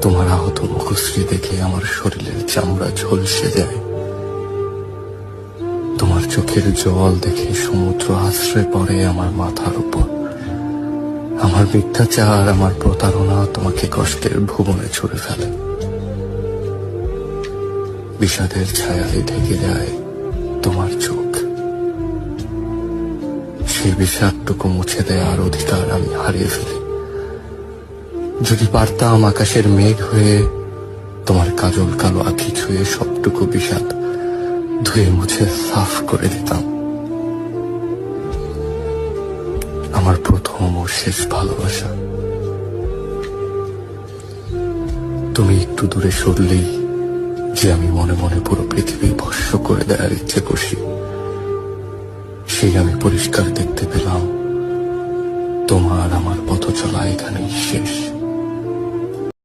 তোমার আহত মুখশ্রী দেখে আমার শরীরের চামড়া ঝলসে যায়। তোমার চোখের জল দেখে সমুদ্র আশ্রয় পড়ে আমার মাথার উপর। আমার মিথ্যাচার, আমার প্রতারণা তোমাকে কষ্টের ভুবনে ছুড়ে ফেলে। বিষাদের ছায়ায় ঢেকে যায় তোমার চোখ। সেই বিষাদটুকু মুছে দেওয়ার অধিকার আমি হারিয়ে ফেলি। যদি পারতাম আকাশের মেঘ হয়ে তোমার কাজল কালো আঁখি ছুঁয়ে সবটুকু বিষাদ ধুয়ে মুছে সাফ করে দিতাম। আমার প্রথম ও শেষ ভালোবাসা। তুমি একটু দূরে সরলেই যে আমি মনে মনে পুরো পৃথিবী ভস্ম করে দেওয়ার ইচ্ছে করছি, সেই আমি পরিষ্কার দেখতে পেলাম তোমার আমার পথ চলা এখানেই শেষ।